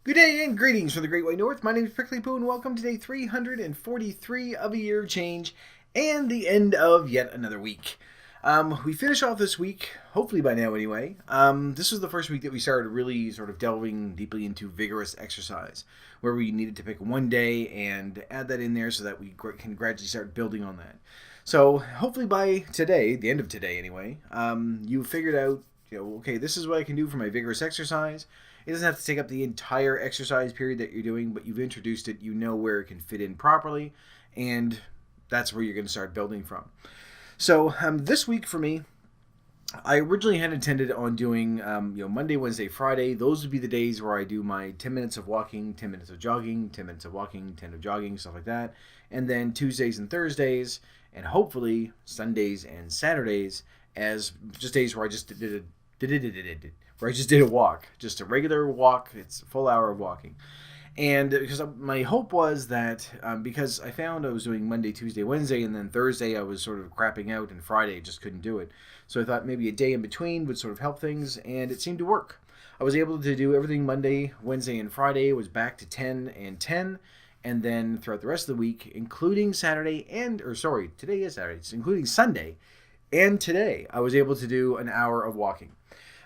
Good day and greetings from the Great White North. My name is Prickly Poo and welcome to day 343 of a year of change and the end of yet another week. We finish off this week, hopefully by now anyway. This was the first week that we started really sort of delving deeply into vigorous exercise, where we needed to pick one day and add that in there so that we can gradually start building on that. So hopefully by today, the end of today anyway, you figured out, okay, this is what I can do for my vigorous exercise. It doesn't have to take up the entire exercise period that you're doing, but you've introduced it, you know where it can fit in properly, and that's where you're going to start building from. So this week for me, I originally had intended on doing Monday, Wednesday, Friday. Those would be the days where I do my 10 minutes of walking, 10 minutes of jogging, 10 minutes of walking, 10 of jogging, stuff like that. And then Tuesdays and Thursdays, and hopefully Sundays and Saturdays as just days where I just did a walk, just a regular walk. It's a full hour of walking. And because my hope was that because I found I was doing Monday, Tuesday, Wednesday, and then Thursday I was sort of crapping out, and Friday I just couldn't do it. So I thought maybe a day in between would sort of help things, and it seemed to work. I was able to do everything Monday, Wednesday, and Friday. It was back to 10 and 10. And then throughout the rest of the week, including Saturday today is Saturday, including Sunday and today, I was able to do an hour of walking.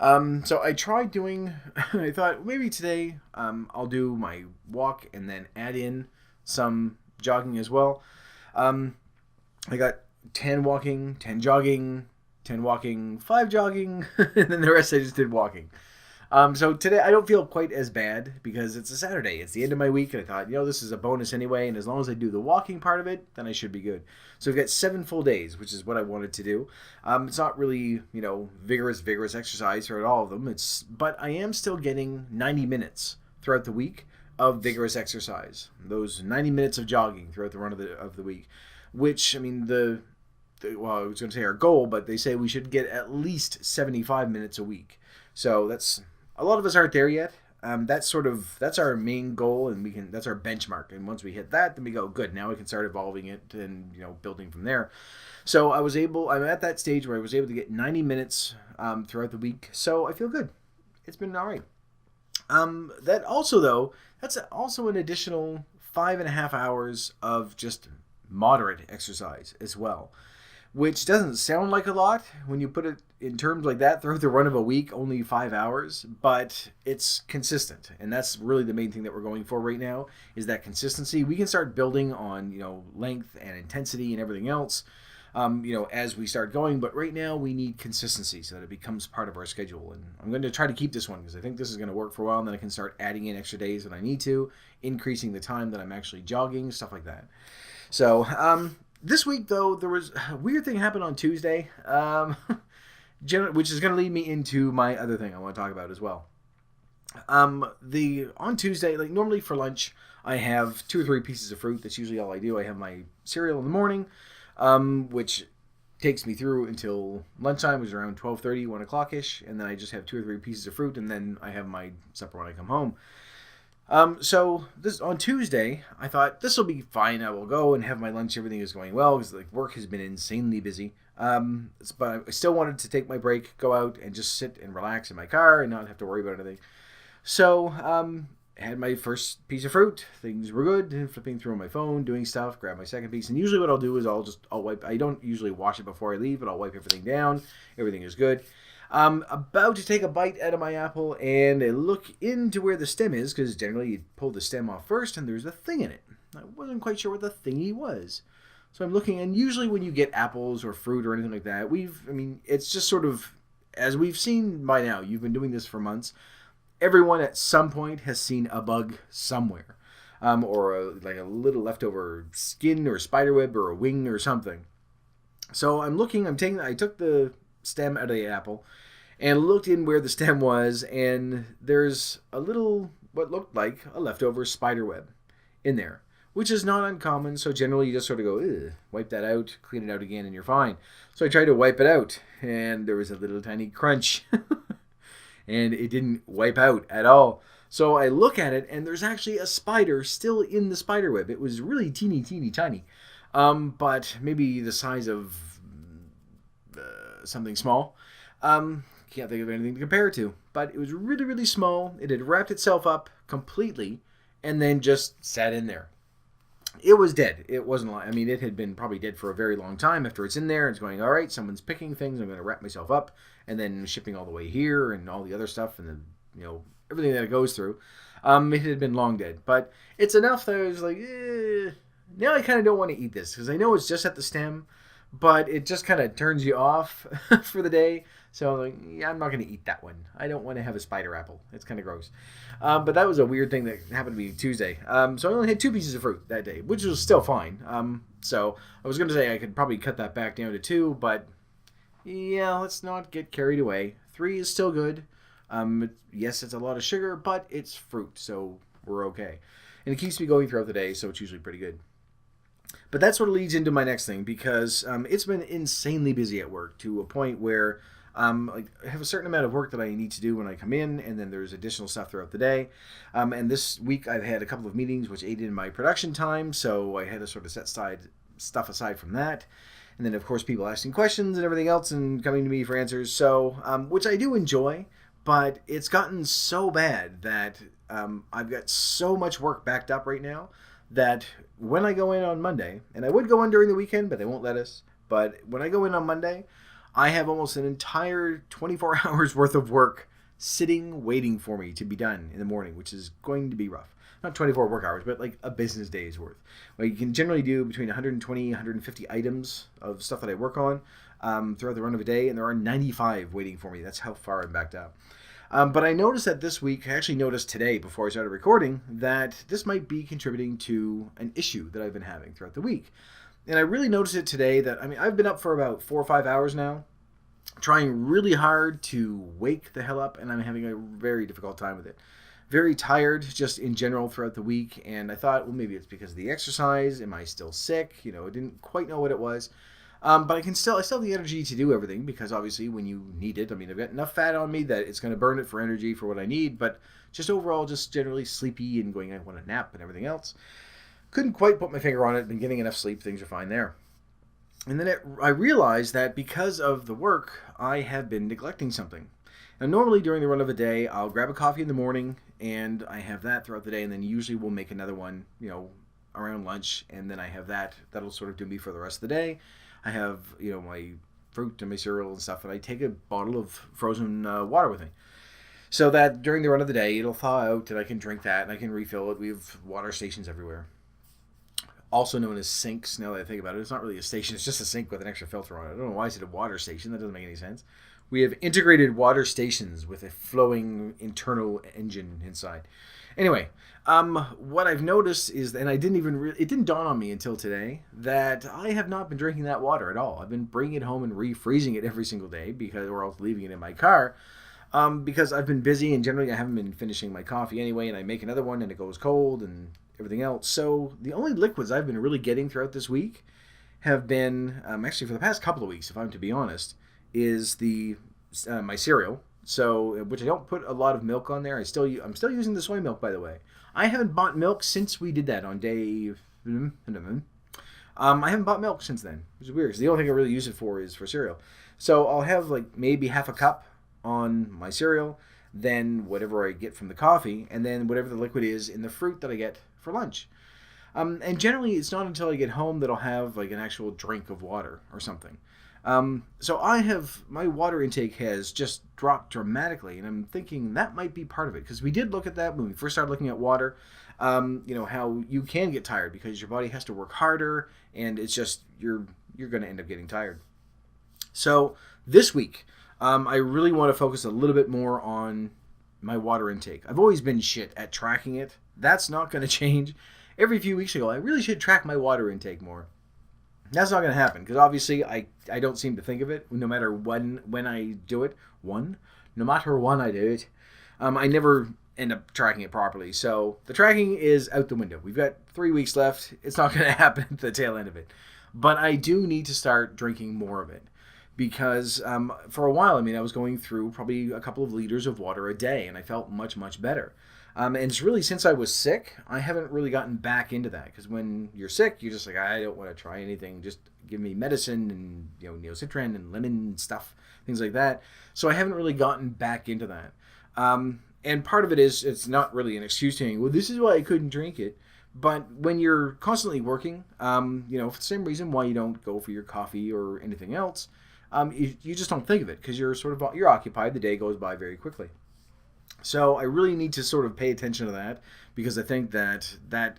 So I tried doing, I thought maybe today I'll do my walk and then add in some jogging as well. I got 10 walking, 10 jogging, 10 walking, 5 jogging, and then the rest I just did walking. So today I don't feel quite as bad because it's a Saturday. It's the end of my week, and I thought, this is a bonus anyway, and as long as I do the walking part of it, then I should be good. So we've got 7 full days, which is what I wanted to do. It's not really, vigorous exercise throughout all of them. But I am still getting 90 minutes throughout the week of vigorous exercise. Those 90 minutes of jogging throughout the run of the week, which, I mean, I was going to say our goal, but they say we should get at least 75 minutes a week. So that's a lot of us aren't there yet. That's our main goal, and that's our benchmark. And once we hit that, then we go good. Now we can start evolving it and building from there. So I'm at that stage where I was able to get 90 minutes throughout the week. So I feel good. It's been all right. That's also an additional 5.5 hours of just moderate exercise as well, which doesn't sound like a lot when you put it in terms like that throughout the run of a week, only 5 hours, but it's consistent. And that's really the main thing that we're going for right now is that consistency. We can start building on, length and intensity and everything else, as we start going. But right now we need consistency so that it becomes part of our schedule. And I'm going to try to keep this one because I think this is going to work for a while. And then I can start adding in extra days when I need to, increasing the time that I'm actually jogging, stuff like that. So, this week, though, there was a weird thing happened on Tuesday, which is going to lead me into my other thing I want to talk about as well. On Tuesday, like normally for lunch, I have 2 or 3 pieces of fruit. That's usually all I do. I have my cereal in the morning, which takes me through until lunchtime, which is around 12:30, 1 o'clock ish, and then I just have 2 or 3 pieces of fruit, and then I have my supper when I come home. So this on Tuesday, I thought this will be fine. I will go and have my lunch. Everything is going well because work has been insanely busy. But I still wanted to take my break, go out and just sit and relax in my car and not have to worry about anything. So I had my first piece of fruit. Things were good. Flipping through my phone, doing stuff. Grab my second piece, and usually what I'll do is I'll wipe. I don't usually wash it before I leave, but I'll wipe everything down. Everything is good. I'm about to take a bite out of my apple and I look into where the stem is because generally you pull the stem off first and there's a thing in it. I wasn't quite sure what the thingy was. So I'm looking, and usually when you get apples or fruit or anything like that, it's just sort of, as we've seen by now, you've been doing this for months, everyone at some point has seen a bug somewhere. Or like a little leftover skin or spider web or a wing or something. So I'm looking, I took the stem out of the apple and looked in where the stem was, and there's a little, what looked like a leftover spider web in there, which is not uncommon. So generally you just sort of go, wipe that out, clean it out again, and you're fine. So I tried to wipe it out, and there was a little tiny crunch, and it didn't wipe out at all. So I look at it, and there's actually a spider still in the spider web. It was really teeny, teeny, tiny, but maybe the size of something small. can't think of anything to compare it to. But it was really, really small. It had wrapped itself up completely and then just sat in there. It was dead. It wasn't like, I mean, it had been probably dead for a very long time. After it's in there, it's going, all right, someone's picking things. I'm going to wrap myself up and then shipping all the way here and all the other stuff and then, everything that it goes through. It had been long dead. But it's enough that I was like, now I kind of don't want to eat this because I know it's just at the stem, but it just kind of turns you off for the day. So I'm like, yeah, I'm not going to eat that one. I don't want to have a spider apple. It's kind of gross. But that was a weird thing that happened to me Tuesday. So I only had 2 pieces of fruit that day, which was still fine. So I was going to say I could probably cut that back down to 2, but yeah, let's not get carried away. 3 is still good. Yes, it's a lot of sugar, but it's fruit, so we're okay. And it keeps me going throughout the day, so it's usually pretty good. But that sort of leads into my next thing because it's been insanely busy at work to a point where I have a certain amount of work that I need to do when I come in, and then there's additional stuff throughout the day. And this week I've had a couple of meetings which aided in my production time, so I had to sort of set stuff aside from that. And then, of course, people asking questions and everything else and coming to me for answers, so which I do enjoy, but it's gotten so bad that I've got so much work backed up right now that when I go in on Monday, and I would go in during the weekend, but they won't let us, but when I go in on Monday, I have almost an entire 24 hours worth of work sitting, waiting for me to be done in the morning, which is going to be rough. Not 24 work hours, but like a business day's worth. Well, you can generally do between 120, 150 items of stuff that I work on throughout the run of a day, and there are 95 waiting for me. That's how far I'm backed up. But I noticed that this week, I actually noticed today before I started recording, that this might be contributing to an issue that I've been having throughout the week. And I really noticed it today that, I've been up for about 4 or 5 hours now, trying really hard to wake the hell up, and I'm having a very difficult time with it. Very tired just in general throughout the week, and I thought, well, maybe it's because of the exercise. Am I still sick? I didn't quite know what it was. But I still have the energy to do everything because obviously when you need it, I've got enough fat on me that it's going to burn it for energy for what I need, but just overall just generally sleepy and going, I want a nap and everything else. Couldn't quite put my finger on it, been getting enough sleep, things are fine there. And then I realized that because of the work, I have been neglecting something. Now normally during the run of a day, I'll grab a coffee in the morning and I have that throughout the day, and then usually we'll make another one, around lunch, and then I have that. That'll sort of do me for the rest of the day. I have, my fruit and my cereal and stuff, and I take a bottle of frozen water with me. So that during the run of the day, it'll thaw out, and I can drink that, and I can refill it. We have water stations everywhere. Also known as sinks, now that I think about it. It's not really a station, it's just a sink with an extra filter on it. I don't know why I said a water station, that doesn't make any sense. We have integrated water stations with a flowing internal engine inside. Anyway, what I've noticed is, and it didn't dawn on me until today, that I have not been drinking that water at all. I've been bringing it home and refreezing it every single day or else leaving it in my car, because I've been busy and generally I haven't been finishing my coffee anyway, and I make another one and it goes cold and everything else. So the only liquids I've been really getting throughout this week have been, actually for the past couple of weeks, if I'm to be honest, is my cereal. So, which I don't put a lot of milk on there. I'm still using the soy milk, by the way. I haven't bought milk since we did that on day. I haven't bought milk since then, which is weird because the only thing I really use it for is for cereal. So I'll have like maybe half a cup on my cereal, then whatever I get from the coffee, and then whatever the liquid is in the fruit that I get for lunch. And generally, it's not until I get home that I'll have like an actual drink of water or something. So my water intake has just dropped dramatically, and I'm thinking that might be part of it, because we did look at that when we first started looking at water, how you can get tired because your body has to work harder, and it's just, you're going to end up getting tired. So this week, I really want to focus a little bit more on my water intake. I've always been shit at tracking it. That's not going to change. Every few weeks ago, I really should track my water intake more. That's not going to happen because obviously I don't seem to think of it no matter when I do it. No matter when I do it, I never end up tracking it properly. So the tracking is out the window. We've got 3 weeks left. It's not going to happen at the tail end of it. But I do need to start drinking more of it because for a while, I was going through probably a couple of liters of water a day, and I felt much, much better. And it's really since I was sick, I haven't really gotten back into that, because when you're sick, you're just like, I don't want to try anything. Just give me medicine and Neocitran and lemon stuff, things like that. So I haven't really gotten back into that. And part of it is it's not really an excuse to saying, well, this is why I couldn't drink it. But when you're constantly working, for the same reason why you don't go for your coffee or anything else, you just don't think of it because you're occupied. The day goes by very quickly. So I really need to sort of pay attention to that because I think that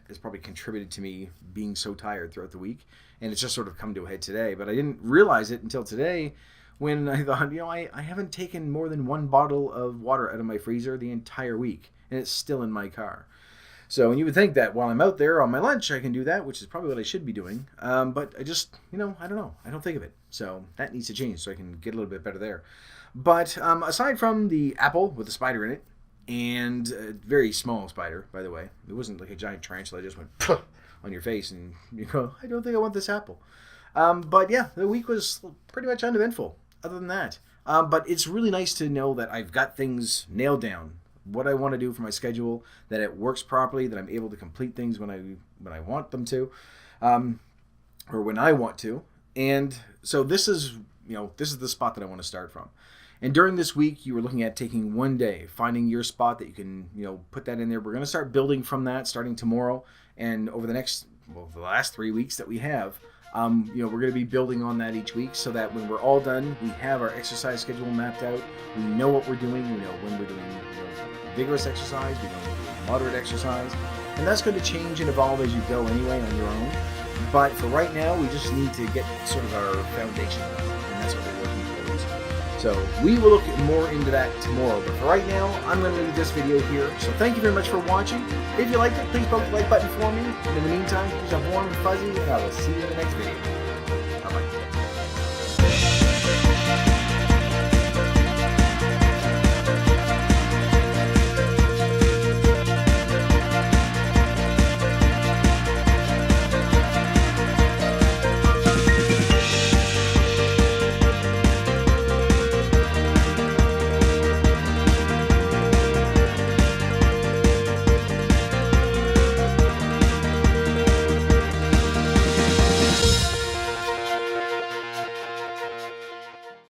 has probably contributed to me being so tired throughout the week. And it's just sort of come to a head today. But I didn't realize it until today when I thought, I haven't taken more than 1 bottle of water out of my freezer the entire week. And it's still in my car. So, and you would think that while I'm out there on my lunch, I can do that, which is probably what I should be doing. But I just, I don't know. I don't think of it. So that needs to change so I can get a little bit better there. But aside from the apple with the spider in it, and a very small spider, by the way, it wasn't like a giant tarantula that just went on your face and you go, I don't think I want this apple. But yeah, the week was pretty much uneventful other than that. But it's really nice to know that I've got things nailed down. What I want to do for my schedule, that it works properly, that I'm able to complete things when I want them to, or when I want to. And so this is the spot that I want to start from. And during this week, you were looking at taking one day, finding your spot that you can, put that in there. We're going to start building from that starting tomorrow. And over the last 3 weeks that we have, we're going to be building on that each week so that when we're all done, we have our exercise schedule mapped out. We know what we're doing. We know when we're doing vigorous exercise. We know when we're doing moderate exercise. And that's going to change and evolve as you go anyway on your own. But for right now, we just need to get sort of our foundation done. And that's what we're working towards. So we will look more into that tomorrow. But for right now, I'm going to leave this video here. So thank you very much for watching. If you liked it, please poke the like button for me. And in the meantime, keep yourself warm and fuzzy, and I will see you in the next video.